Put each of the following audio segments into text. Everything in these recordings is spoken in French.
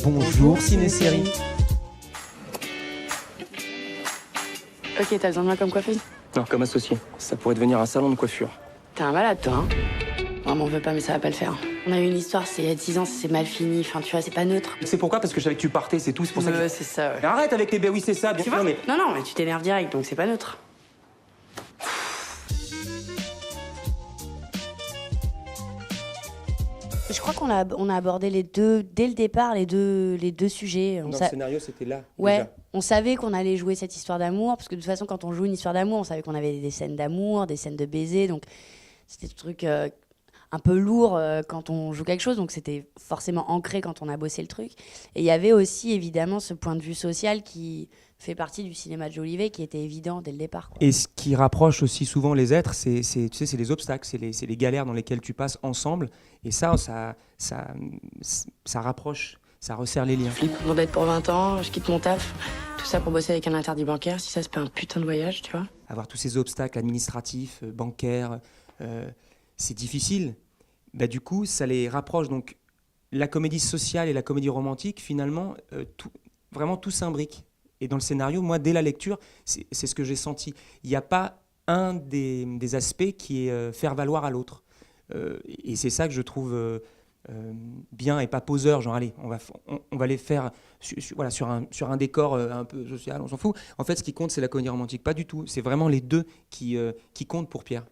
Bonjour Ciné-Série. Ok, t'as besoin de moi comme coiffeuse? Non, comme associé. Ça pourrait devenir un salon de coiffure. T'es un malade, toi, hein? Non, m'en veux pas, mais ça va pas le faire. On a eu une histoire, c'est il y a 10 ans, c'est mal fini. Enfin, tu vois, c'est pas neutre. C'est pourquoi? Parce que je savais que tu partais, c'est tout. C'est pour ça que. C'est ça, ouais. Mais arrête avec les oui, c'est ça, bien Tu sûr, vois? mais. Non, mais tu t'énerves direct, donc c'est pas neutre. Je crois qu'on a abordé les deux, dès le départ, les deux sujets. Dans le scénario, c'était là. Ouais, déjà. on savait qu'on allait jouer cette histoire d'amour, parce que de toute façon, quand on joue une histoire d'amour, on savait qu'on avait des scènes d'amour, des scènes de baiser, donc c'était des trucs un peu lourds quand on joue quelque chose, donc c'était forcément ancré quand on a bossé le truc. Et il y avait aussi évidemment ce point de vue social qui fait partie du cinéma de Jolivet, qui était évident dès le départ, quoi. Et ce qui rapproche aussi souvent les êtres, c'est les obstacles, c'est les galères dans lesquelles tu passes ensemble. Et ça rapproche, ça resserre les liens. Je flippe pour d'être pour 20 ans, je quitte mon taf, tout ça pour bosser avec un interdit bancaire, si ça se fait un putain de voyage, tu vois. Avoir tous ces obstacles administratifs, bancaires, c'est difficile. Bah, du coup, ça les rapproche. Donc, la comédie sociale et la comédie romantique, finalement, vraiment tout s'imbrique. Et dans le scénario, moi, dès la lecture, c'est ce que j'ai senti. Il n'y a pas un des aspects qui est faire valoir à l'autre. Et c'est ça que je trouve bien et pas poseur. Genre, allez, on va les faire sur un décor un peu social, on s'en fout. En fait, ce qui compte, c'est la comédie romantique. Pas du tout. C'est vraiment les deux qui comptent pour Pierre.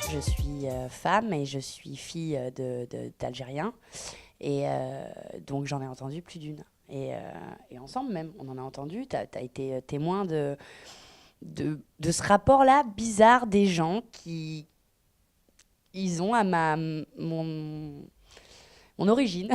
Je suis femme et je suis fille d'Algériens. Et donc j'en ai entendu plus d'une. Et ensemble même, on en a entendu. T'as été témoin de ce rapport-là bizarre des gens qui ils ont à mon origine.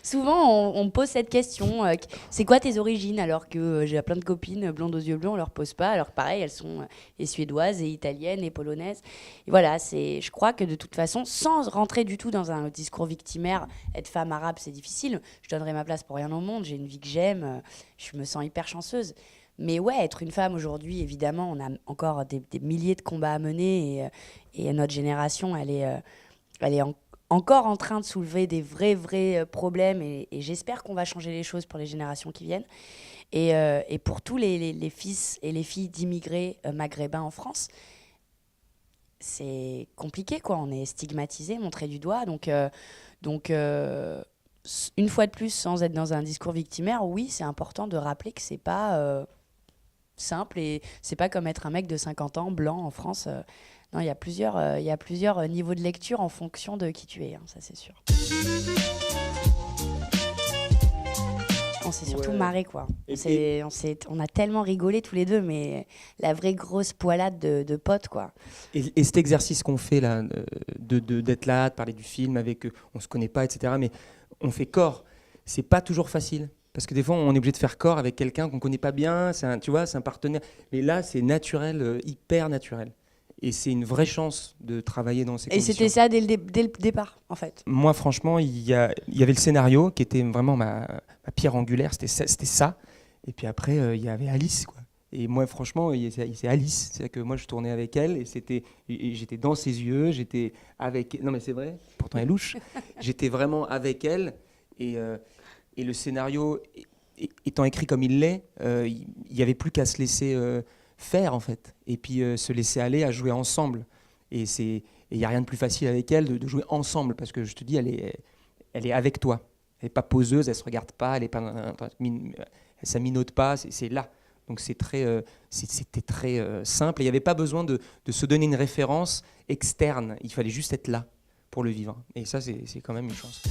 Souvent, on me pose cette question, c'est quoi tes origines? Alors que j'ai plein de copines blondes aux yeux bleus, on leur pose pas. Alors que pareil, elles sont et suédoises, et italiennes, et polonaises. Et voilà, je crois que de toute façon, sans rentrer du tout dans un discours victimaire, être femme arabe, c'est difficile. Je donnerai ma place pour rien au monde. J'ai une vie que j'aime. Je me sens hyper chanceuse. Mais ouais, être une femme aujourd'hui, évidemment, on a encore des milliers de combats à mener. Et notre génération, elle est encore en train de soulever des vrais problèmes, et j'espère qu'on va changer les choses pour les générations qui viennent. Et pour tous les fils et les filles d'immigrés maghrébins en France, c'est compliqué, quoi. On est stigmatisé, montré du doigt. Donc, une fois de plus, sans être dans un discours victimaire, oui, c'est important de rappeler que c'est pas simple, et c'est pas comme être un mec de 50 ans, blanc, en France. Non, il y a plusieurs niveaux de lecture en fonction de qui tu es, hein, ça c'est sûr. On s'est surtout marré, quoi. On a tellement rigolé tous les deux, mais la vraie grosse poilade de potes, quoi. Et cet exercice qu'on fait là, d'être là, de parler du film avec eux, on se connaît pas, etc. Mais on fait corps. C'est pas toujours facile. Parce que des fois, on est obligé de faire corps avec quelqu'un qu'on connaît pas bien. C'est un partenaire. Mais là, c'est naturel, hyper naturel. Et c'est une vraie chance de travailler dans ces conditions. Et c'était ça dès le départ, en fait. Moi, franchement, il y avait le scénario qui était vraiment ma pierre angulaire. C'était ça. Et puis après, il y avait Alice, quoi. Et moi, franchement, c'est Alice. C'est que moi, je tournais avec elle et j'étais dans ses yeux. J'étais avec. Non, mais c'est vrai. Pourtant, elle est louche. J'étais vraiment avec elle. Et le scénario étant écrit comme il l'est, il n'y avait plus qu'à se laisser faire, en fait. Et puis se laisser aller à jouer ensemble. Et il n'y a rien de plus facile avec elle de jouer ensemble. Parce que je te dis, elle est avec toi. Elle n'est pas poseuse, elle ne se regarde pas, elle ne s'aminote pas, c'est là. Donc c'était très simple. Et il n'y avait pas besoin de se donner une référence externe. Il fallait juste être là pour le vivre. Et ça, c'est quand même une chance.